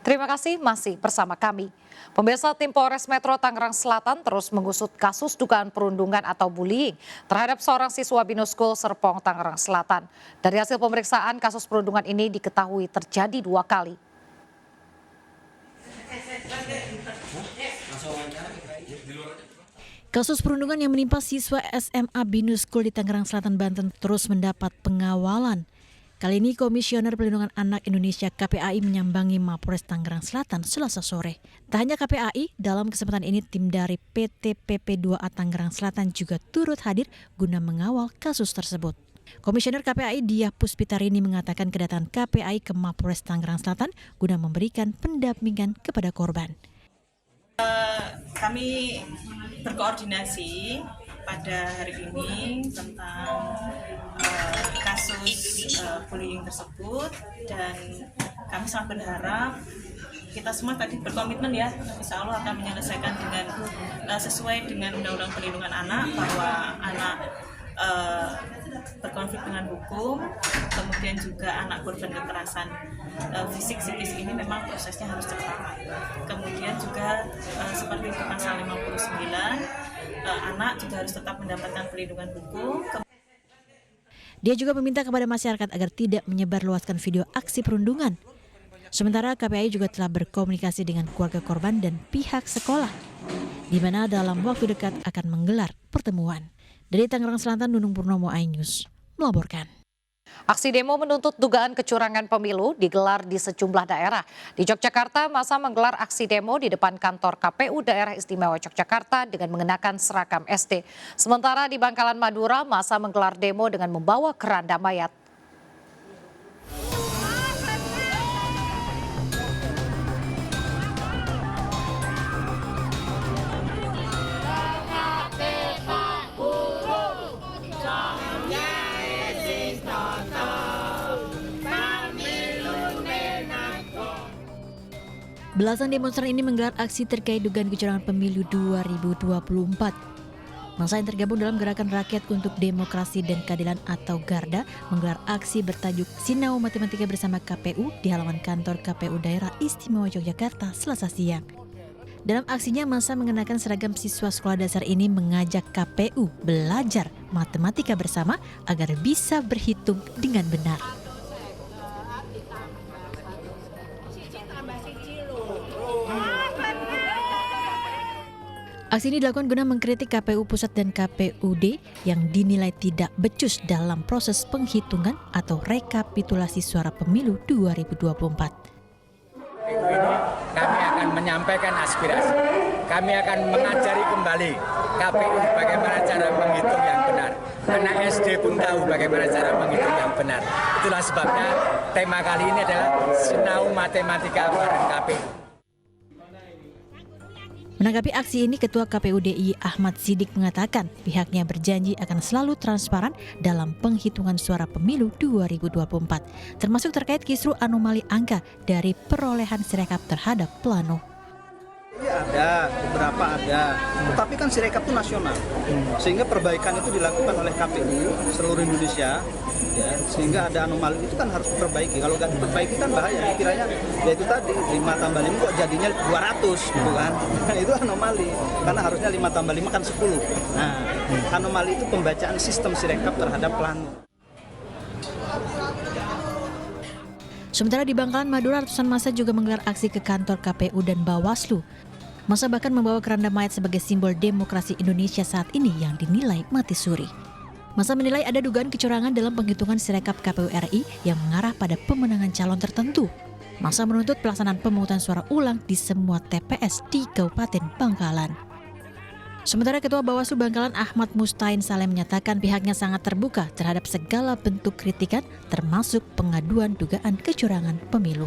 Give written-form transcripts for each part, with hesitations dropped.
Terima kasih masih bersama kami. Pemirsa, tim Polres Metro Tangerang Selatan terus mengusut kasus dugaan perundungan atau bullying terhadap seorang siswa Binus School Serpong, Tangerang Selatan. Dari hasil pemeriksaan, kasus perundungan ini diketahui terjadi 2 kali. Kasus perundungan yang menimpa siswa SMA Binus School di Tangerang Selatan, Banten terus mendapat pengawalan. Kali ini Komisioner Perlindungan Anak Indonesia KPAI menyambangi Mapolres Tangerang Selatan Selasa sore. Tak hanya KPAI, dalam kesempatan ini tim dari PT PP2A Tangerang Selatan juga turut hadir guna mengawal kasus tersebut. Komisioner KPAI Diah Puspitarini mengatakan kedatangan KPAI ke Mapolres Tangerang Selatan guna memberikan pendampingan kepada korban. Kami berkoordinasi pada hari ini tentang kasus bullying tersebut, dan kami sangat berharap kita semua tadi berkomitmen ya, insya Allah akan menyelesaikan dengan sesuai dengan Undang-Undang Perlindungan Anak, bahwa anak berkonflik dengan hukum, kemudian juga anak korban kekerasan fisik psikis ini memang prosesnya harus cepat. Kemudian juga seperti itu pasal 59, anak juga harus tetap mendapatkan perlindungan hukum. Dia juga meminta kepada masyarakat agar tidak menyebarluaskan video aksi perundungan. Sementara KPAI juga telah berkomunikasi dengan keluarga korban dan pihak sekolah, di mana dalam waktu dekat akan menggelar pertemuan. Dari Tangerang Selatan, Nunung Purnomo, iNews melaporkan. Aksi demo menuntut dugaan kecurangan pemilu digelar di sejumlah daerah. Di Yogyakarta, massa menggelar aksi demo di depan kantor KPU Daerah Istimewa Yogyakarta dengan mengenakan seragam SD. Sementara di Bangkalan Madura, massa menggelar demo dengan membawa keranda mayat. Belasan demonstran ini menggelar aksi terkait dugaan kecurangan pemilu 2024. Massa yang tergabung dalam Gerakan Rakyat untuk Demokrasi dan Keadilan atau GARDA menggelar aksi bertajuk Sinau Matematika bersama KPU di halaman kantor KPU Daerah Istimewa Yogyakarta Selasa siang. Dalam aksinya, massa mengenakan seragam siswa sekolah dasar ini mengajak KPU belajar matematika bersama agar bisa berhitung dengan benar. Aksi ini dilakukan guna mengkritik KPU Pusat dan KPUD yang dinilai tidak becus dalam proses penghitungan atau rekapitulasi suara pemilu 2024. Kami akan menyampaikan aspirasi, kami akan mengajari kembali KPU bagaimana cara menghitung yang benar. Anak SD pun tahu bagaimana cara menghitung yang benar. Itulah sebabnya tema kali ini adalah Sinau Matematika bareng KPU. Menanggapi aksi ini, Ketua KPU DIY Ahmad Siddiq mengatakan pihaknya berjanji akan selalu transparan dalam penghitungan suara pemilu 2024, termasuk terkait kisru anomali angka dari perolehan Sirekap terhadap Plano. Ada, beberapa ada, tetapi kan Sirekap itu nasional, sehingga perbaikan itu dilakukan oleh KPU seluruh Indonesia, ya, sehingga ada anomali itu kan harus diperbaiki. Kalau nggak diperbaiki kan bahaya, kiranya ya itu tadi 5 tambah 5 kok jadinya 200 gitu kan. Nah, itu anomali, karena harusnya 5 tambah 5 kan 10. Nah, anomali itu pembacaan sistem Sirekap terhadap Plano. Sementara di Bangkalan Madura, ratusan massa juga menggelar aksi ke kantor KPU dan Bawaslu. Massa bahkan membawa keranda mayat sebagai simbol demokrasi Indonesia saat ini yang dinilai mati suri. Massa menilai ada dugaan kecurangan dalam penghitungan Sirekap KPU RI yang mengarah pada pemenangan calon tertentu. Massa menuntut pelaksanaan pemungutan suara ulang di semua TPS di Kabupaten Bangkalan. Sementara Ketua Bawaslu Bangkalan Ahmad Mustain Saleh menyatakan pihaknya sangat terbuka terhadap segala bentuk kritikan termasuk pengaduan dugaan kecurangan pemilu.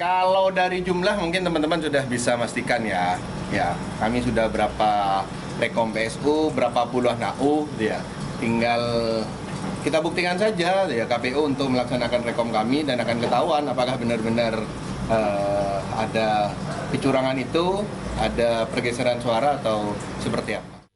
Kalau dari jumlah mungkin teman-teman sudah bisa pastikan ya. Ya, kami sudah berapa rekom PSU, berapa puluh NAU ya. Tinggal kita buktikan saja ya KPU untuk melaksanakan rekom kami dan akan ketahuan apakah benar-benar ada kecurangan itu, ada pergeseran suara atau seperti apa.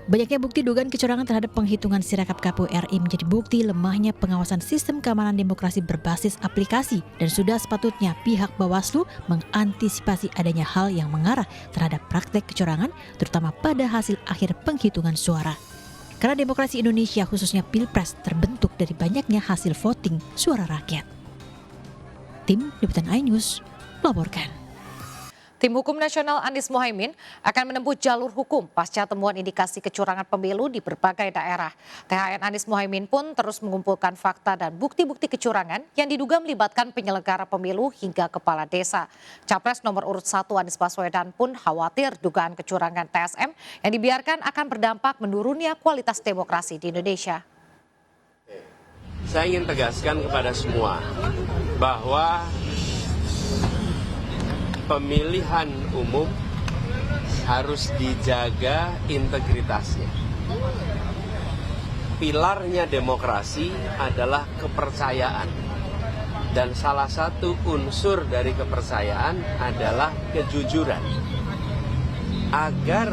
Banyaknya bukti dugaan kecurangan terhadap penghitungan Sirekap KPU RI menjadi bukti lemahnya pengawasan sistem keamanan demokrasi berbasis aplikasi dan sudah sepatutnya pihak Bawaslu mengantisipasi adanya hal yang mengarah terhadap praktek kecurangan terutama pada hasil akhir penghitungan suara. Karena demokrasi Indonesia khususnya Pilpres terbentuk dari banyaknya hasil voting suara rakyat. Tim Liputan iNews melaporkan. Tim Hukum Nasional Anies Mohaimin akan menempuh jalur hukum pasca temuan indikasi kecurangan pemilu di berbagai daerah. THN Anies Mohaimin pun terus mengumpulkan fakta dan bukti-bukti kecurangan yang diduga melibatkan penyelenggara pemilu hingga kepala desa. Capres nomor urut 1 Anies Baswedan pun khawatir dugaan kecurangan TSM yang dibiarkan akan berdampak menurunnya kualitas demokrasi di Indonesia. Saya ingin tegaskan kepada semua bahwa pemilihan umum harus dijaga integritasnya. Pilarnya demokrasi adalah kepercayaan. Dan salah satu unsur dari kepercayaan adalah kejujuran. Agar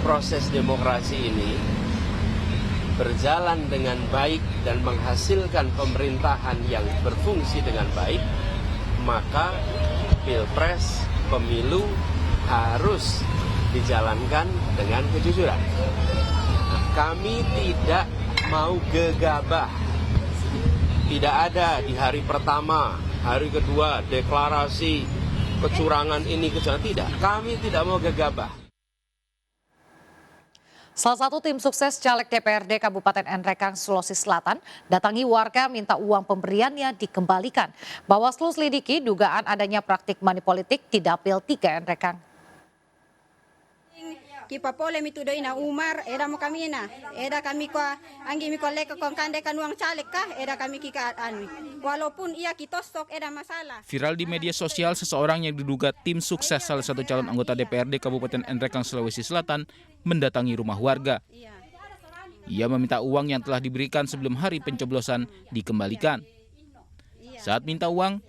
proses demokrasi ini berjalan dengan baik dan menghasilkan pemerintahan yang berfungsi dengan baik, maka Pilpres, pemilu harus dijalankan dengan kejujuran. Kami tidak mau gegabah. Tidak ada di hari pertama, hari kedua deklarasi kecurangan ini, kecurangan. Tidak, kami tidak mau gegabah. Salah satu tim sukses caleg DPRD Kabupaten Nrekang, Sulawesi Selatan, datangi warga minta uang pemberiannya dikembalikan. Bawaslu selidiki dugaan adanya praktik money politik di Dapil 3 Nrekang. Kipa pole mitudoi na Umar, era mo kami na. Era kami ko, anggi mi koleka kong kande kanuang caleg kah, era kami kika anu. Walaupun ia kitostok, era masalah. Viral di media sosial, seseorang yang diduga tim sukses salah satu calon anggota DPRD Kabupaten Nrekang, Sulawesi Selatan, mendatangi rumah warga. Ia meminta uang yang telah diberikan sebelum hari pencoblosan dikembalikan. Saat minta uang,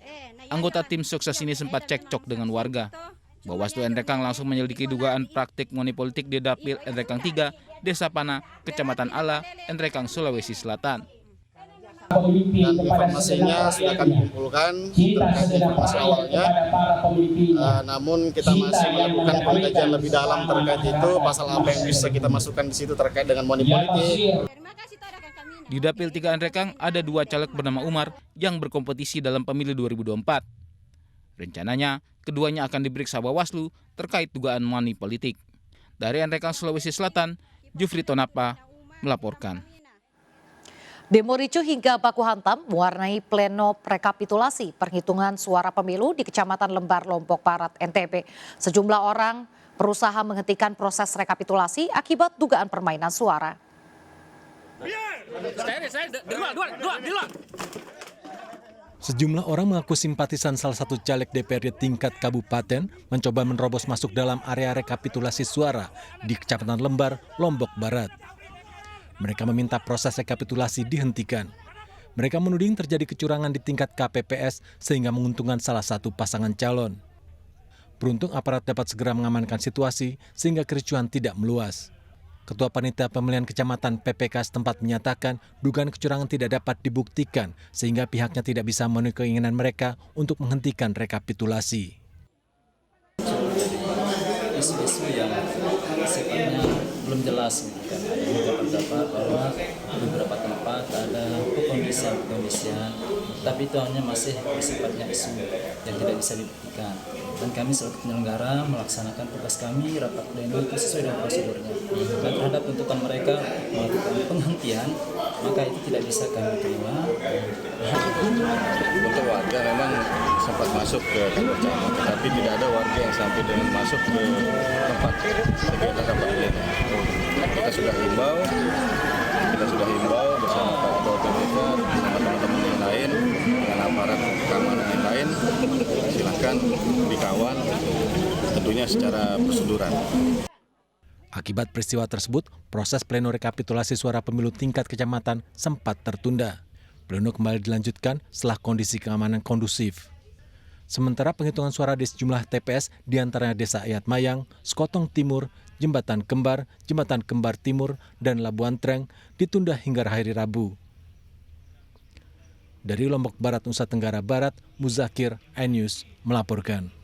anggota tim sukses ini sempat cekcok dengan warga. Bawaslu Nrekang langsung menyelidiki dugaan praktik money politik di Dapil Nrekang 3, Desa Pana, Kecamatan Ala, Nrekang, Sulawesi Selatan. Dan informasinya sudah kami kumpulkan terkait informasi awalnya, namun kita masih melakukan pengkajian lebih dalam terkait itu, pasal apa yang bisa kita masukkan di situ terkait dengan money politik. Di Dapil 3 Nrekang ada 2 caleg bernama Umar yang berkompetisi dalam pemilu 2024. Rencananya, keduanya akan diperiksa Bawaslu terkait dugaan money politik. Dari Nrekang, Sulawesi Selatan, Jufri Tonapa melaporkan. Demo ricuh hingga baku hantam mewarnai pleno rekapitulasi perhitungan suara pemilu di Kecamatan Lembar, Lombok Barat, NTB. Sejumlah orang berusaha menghentikan proses rekapitulasi akibat dugaan permainan suara. Sejumlah orang mengaku simpatisan salah satu caleg DPRD tingkat kabupaten mencoba menerobos masuk dalam area rekapitulasi suara di Kecamatan Lembar, Lombok Barat. Mereka meminta proses rekapitulasi dihentikan. Mereka menuding terjadi kecurangan di tingkat KPPS sehingga menguntungkan salah satu pasangan calon. Beruntung aparat dapat segera mengamankan situasi sehingga kericuhan tidak meluas. Ketua Panitia Pemilihan Kecamatan PPK setempat menyatakan dugaan kecurangan tidak dapat dibuktikan sehingga pihaknya tidak bisa memenuhi keinginan mereka untuk menghentikan rekapitulasi. Isu-isu yang sifatnya belum jelas, kan? Ada pendapat bahwa di beberapa tempat ada pengkondisian, tapi itu hanya masih sifatnya isu yang tidak bisa dibuktikan. Dan kami selaku penyelenggara melaksanakan tugas kami rapat pleno itu sesuai dengan prosedurnya. Dan terhadap tuntutan mereka melakukan penghentian, maka itu tidak bisa kami terima. Untuk warga memang sempat masuk ke kantor camat, tetapi tidak ada warga yang sampai dengan masuk ke tempat kegiatan rapat pleno. Kita sudah himbau bersama Pak Ketua PPK, bersama teman-teman yang lain, dengan aparat keamanan yang lain, silakan dikawal, tentunya secara prosedural. Akibat peristiwa tersebut, proses pleno rekapitulasi suara pemilu tingkat kecamatan sempat tertunda. Pleno kembali dilanjutkan setelah kondisi keamanan kondusif. Sementara penghitungan suara di sejumlah TPS diantaranya Desa Ayat Mayang, Sekotong Timur, Jembatan Kembar Timur, dan Labuan Treng ditunda hingga hari Rabu. Dari Lombok Barat, Nusa Tenggara Barat, Muzakir, iNews melaporkan.